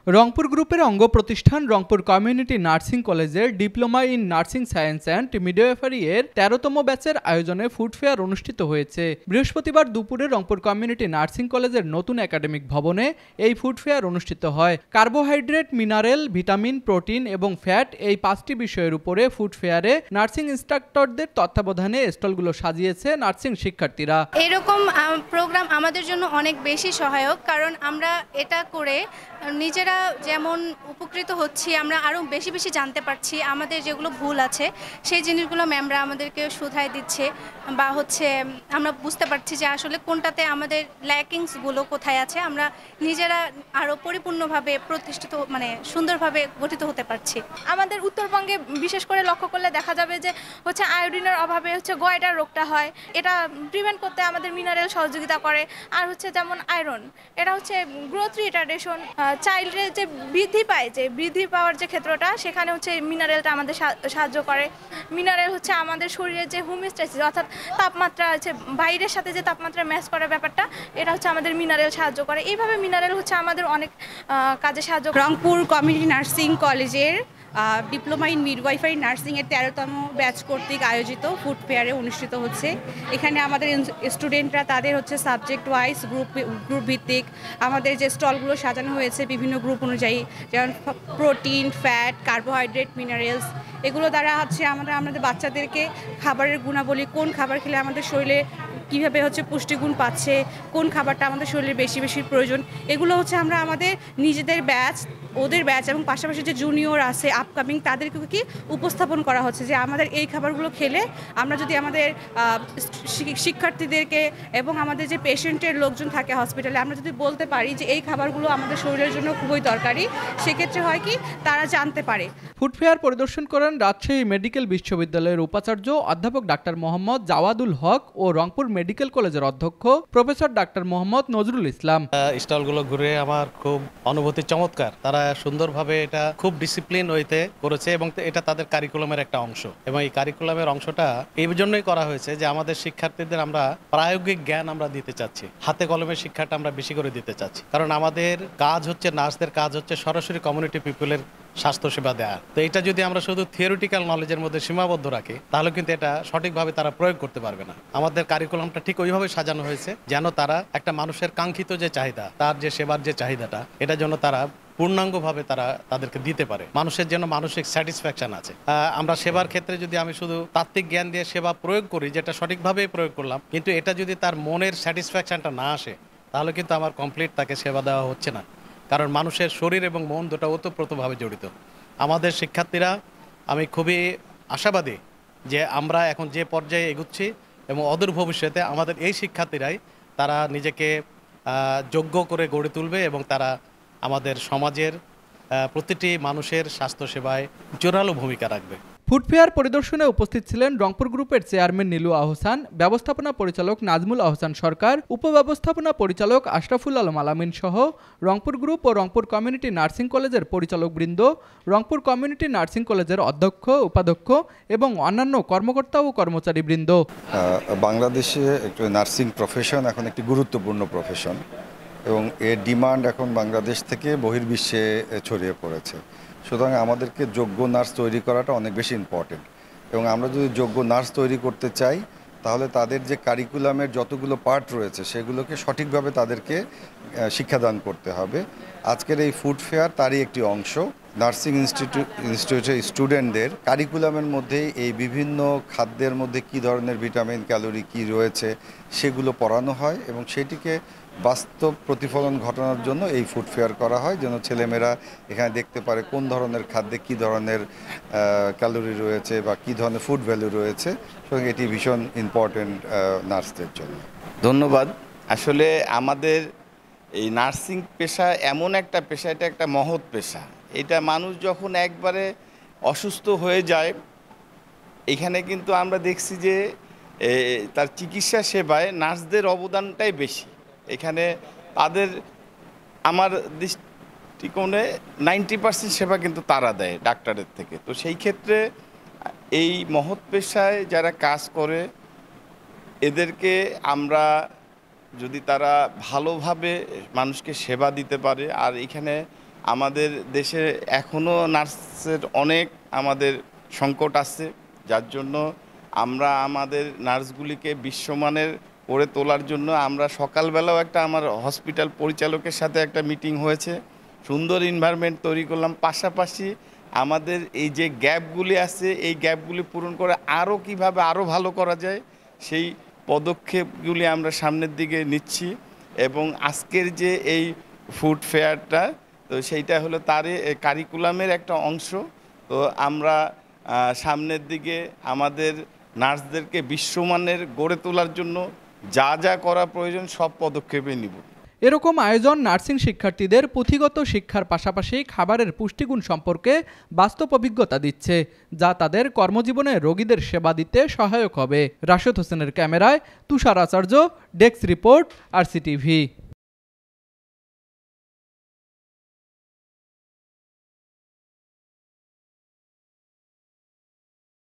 রংপুর গ্রুপের অঙ্গ প্রতিষ্ঠান রংপুর কমিউনিটি নার্সিং কলেজের diploma in nursing science and midwifery এর 13তম ব্যাচের আয়োজনে ফুড ফেয়ার অনুষ্ঠিত হয়েছে। বৃহস্পতিবার দুপুরে রংপুর কমিউনিটি নার্সিং কলেজের নতুন একাডেমিক ভবনে এই ফুড ফেয়ার অনুষ্ঠিত হয়। কার্বোহাইড্রেট, মিনারেল, ভিটামিন, প্রোটিন এবং ফ্যাট এই 5টি বিষয়ের উপরে ফুড ফেয়ারে নার্সিং ইনস্ট্রাক্টরদের তত্ত্বাবধানে স্টলগুলো সাজিয়েছে নার্সিং শিক্ষার্থীরা। এরকম প্রোগ্রাম আমাদের জন্য অনেক বেশি সহায়ক, কারণ আমরা এটা করে নিজেরা যেমন উপকৃত হচ্ছি, আমরা আরও বেশি বেশি জানতে পারছি। আমাদের যেগুলো ভুল আছে সেই জিনিসগুলো ম্যামরা আমাদেরকে শুধাই দিচ্ছে, বা আমরা বুঝতে পারছি যে আসলে কোনটাতে আমাদের ল্যাকিংসগুলো কোথায় আছে। আমরা নিজেরা আরও পরিপূর্ণভাবে প্রতিষ্ঠিত সুন্দরভাবে গঠিত হতে পারছি। আমাদের উত্তরবঙ্গে বিশেষ করে লক্ষ্য করলে দেখা যাবে যে আয়োডিনের অভাবে গয়টার রোগটা হয়। এটা প্রিভেন্ট করতে আমাদের মিনারেল সহযোগিতা করে। আর যেমন আয়রন, এটা গ্রোথ রিটার্ডেশন, চাইল্ডের যে বৃদ্ধি পাওয়ার যে ক্ষেত্রটা, সেখানে মিনারেলটা আমাদের সাহায্য করে। মিনারেল আমাদের শরীরের যে হোমিওস্ট্যাসিস, অর্থাৎ তাপমাত্রা বাইরের সাথে যে তাপমাত্রা ম্যাচ করার ব্যাপারটা, এটা আমাদের মিনারেল সাহায্য করে। এইভাবে মিনারেল আমাদের অনেক কাজে সাহায্য করে। রংপুর কমিউনিটি নার্সিং কলেজের ডিপ্লোমা ইন মিডওয়াইফারি নার্সিংয়ের 13তম ব্যাচ কর্তৃক আয়োজিত ফুড ফেয়ারে অনুষ্ঠিত হচ্ছে। এখানে আমাদের স্টুডেন্টরা তাদের সাবজেক্ট ওয়াইজ গ্রুপ ভিত্তিক আমাদের যে স্টলগুলো সাজানো হয়েছে বিভিন্ন গ্রুপ অনুযায়ী, যেমন প্রোটিন, ফ্যাট, কার্বোহাইড্রেট, মিনারেলস, এগুলো দ্বারা আমাদের বাচ্চাদেরকে খাবারের গুণাবলী, কোন খাবার খেলে আমাদের শরীরে কীভাবে পুষ্টিগুণ পাচ্ছে, কোন খাবারটা আমাদের শরীরে বেশি বেশি প্রয়োজন, এগুলো আমরা আমাদের নিজেদের ব্যাচ, ওদের ব্যাচ এবং পাশাপাশি যে জুনিয়র আছে আপকামিং, তাদেরকে উপস্থাপন করা হচ্ছে যে আমাদের এই খাবারগুলো খেলে আমরা যদি আমাদের শিক্ষার্থীদেরকে এবং আমাদের যে পেশেন্টের লোকজন থাকে হসপিটালে, আমরা যদি বলতে পারি যে এই খাবারগুলো আমাদের শরীরের জন্য খুবই দরকারি, সেক্ষেত্রে হয় কি তারা জানতে পারে। ফুড ফেয়ার পরিদর্শন করেন রাজশাহী মেডিকেল বিশ্ববিদ্যালয়ের উপাচার্য অধ্যাপক ডাক্তার মোহাম্মদ জাওয়াদুল হক ও রংপুর মেডিকেল কলেজের অধ্যক্ষ প্রফেসর ডাক্তার মোহাম্মদ নজরুল ইসলাম। স্টলগুলো ঘুরে আমার খুব অনুভূতি চমৎকার। তারা সুন্দরভাবে এটা খুব ডিসিপ্লিন ওয়েতে করেছে এবং এটা তাদের কারিকুলামের একটা অংশ, এবং এই কারিকুলামের অংশটা এই জন্যই করা হয়েছে যে আমাদের শিক্ষার্থীদের আমরা প্রায়োগিক জ্ঞান আমরা দিতে চাচ্ছি, হাতে কলমের শিক্ষাটা আমরা বেশি করে দিতে চাচ্ছি। কারণ আমাদের কাজ নার্সদের কাজ সরাসরি কমিউনিটি পিপলের স্বাস্থ্যসেবা দেয়া। তো এটা যদি আমরা শুধু থিওরিটিক্যাল নলেজের মধ্যে সীমাবদ্ধ রাখি, তাহলে কিন্তু এটা সঠিকভাবে তারা প্রয়োগ করতে পারবে না। আমাদের কারিকুলামটা ঠিক ওইভাবে সাজানো হয়েছে যেন তারা একটা মানুষের কাঙ্ক্ষিত যে চাহিদা, তার যে সেবার যে চাহিদাটা, এটার জন্য তারা পূর্ণাঙ্গভাবে তাদেরকে দিতে পারে। মানুষের জন্য মানসিক স্যাটিসফ্যাকশন আছে। আমরা সেবার ক্ষেত্রে যদি আমি শুধু তাত্ত্বিক জ্ঞান দিয়ে সেবা প্রয়োগ করি, যেটা সঠিকভাবে প্রয়োগ করলাম, কিন্তু এটা যদি তার মনের স্যাটিসফ্যাকশনটা না আসে, তাহলে কিন্তু আমার কমপ্লিট তাকে সেবা দেওয়া হচ্ছে না। কারণ মানুষের শরীর এবং মন দুটো ওতপ্রোতভাবে জড়িত। আমাদের শিক্ষার্থীরা, আমি খুবই আশাবাদী যে আমরা এখন যে পর্যায়ে এগুচ্ছি এবং অদূর ভবিষ্যতে আমাদের এই শিক্ষার্থীরাই তারা নিজেকে যোগ্য করে গড়ে তুলবে এবং তারা আমাদের সমাজের প্রতিটি মানুষের স্বাস্থ্যসেবায় জোরালো ভূমিকা রাখবে। ফুড ফেয়ার পরিদর্শনে উপস্থিত ছিলেন রংপুর গ্রুপের চেয়ারম্যান নীলু আহসান, ব্যবস্থাপনা পরিচালক নাজমুল আহসান সরকার, উপব্যবস্থাপনা পরিচালক আশরাফুল আলম আলামিন সহ রংপুর গ্রুপ ও রংপুর কমিউনিটি নার্সিং কলেজের পরিচালকবৃন্দ, রংপুর কমিউনিটি নার্সিং কলেজের অধ্যক্ষ, উপাধ্যক্ষ এবং অন্যান্য কর্মকর্তা ও কর্মচারীবৃন্দ। বাংলাদেশে একটু নার্সিং প্রফেশন এখন একটি গুরুত্বপূর্ণ প্রফেশন এবং এর ডিমান্ড এখন বাংলাদেশ থেকে বহির্বিশ্বে ছড়িয়ে পড়েছে। সুতরাং আমাদেরকে যোগ্য নার্স তৈরি করাটা অনেক বেশি ইম্পর্টেন্ট, এবং আমরা যদি যোগ্য নার্স তৈরি করতে চাই তাহলে তাদের যে কারিকুলামের যতগুলো পার্ট রয়েছে সেগুলোকে সঠিকভাবে তাদেরকে শিক্ষাদান করতে হবে। আজকের এই ফুড ফেয়ার তারই একটি অংশ। নার্সিং ইনস্টিটিউটের স্টুডেন্টদের কারিকুলামের মধ্যেই এই বিভিন্ন খাদ্যের মধ্যে কী ধরনের ভিটামিন, ক্যালোরি কী রয়েছে সেগুলো পড়ানো হয় এবং সেটিকে বাস্তব প্রতিফলন ঘটানোর জন্য এই ফুড ফেয়ার করা হয়, যেন ছেলেমেয়েরা এখানে দেখতে পারে কোন ধরনের খাদ্যে কী ধরনের ক্যালোরি রয়েছে বা কী ধরনের ফুড ভ্যালু রয়েছে। সুতরাং এটি ভীষণ ইম্পর্টেন্ট নার্সদের জন্য। ধন্যবাদ। আসলে আমাদের এই নার্সিং পেশা এমন একটা পেশা, এটা একটা মহৎ পেশা। এটা মানুষ যখন একবারে অসুস্থ হয়ে যায়, এখানে কিন্তু আমরা দেখছি যে তার চিকিৎসা সেবায় নার্সদের অবদানটাই বেশি। এখানে তাদের, আমার দৃষ্টিকোণে 90% সেবা কিন্তু তারা দেয় ডাক্তারের থেকে। তো সেই ক্ষেত্রে এই মহৎ পেশায় যারা কাজ করে, এদেরকে আমরা যদি তারা ভালোভাবে মানুষকে সেবা দিতে পারে, আর এখানে আমাদের দেশে এখনও নার্সের অনেক আমাদের সংকট আছে, যার জন্য আমরা আমাদের নার্সগুলিকে বিশ্বমানের করে তোলার জন্য আমরা সকালবেলাও আমার হসপিটাল পরিচালকের সাথে একটা মিটিং হয়েছে, সুন্দর এনভায়রনমেন্ট তৈরি করলাম। পাশাপাশি আমাদের এই যে গ্যাপগুলি আছে এই গ্যাপগুলি পূরণ করে আরও কীভাবে আরও ভালো করা যায় সেই পদক্ষেপগুলি আমরা সামনের দিকে নিচ্ছি। এবং আজকের যে এই ফুড ফেয়ারটা, তো সেইটা হলো তারই কারিকুলামের একটা অংশ। তো আমরা সামনের দিকে আমাদের নার্সদেরকে বিশ্বমানের গড়ে তোলার জন্য যা যা করা প্রয়োজন সব পদক্ষেপে নিব। এরকম আয়োজন নার্সিং শিক্ষার্থীদের পুঁথিগত শিক্ষার পাশাপাশি খাবারের পুষ্টিগুণ সম্পর্কে বাস্তব অভিজ্ঞতা দিচ্ছে, যা তাদের কর্মজীবনে রোগীদের সেবা দিতে সহায়ক হবে। রাশেদ হোসেনের ক্যামেরায় তুষার আচার্য, ডেস্ক রিপোর্ট, RCTV।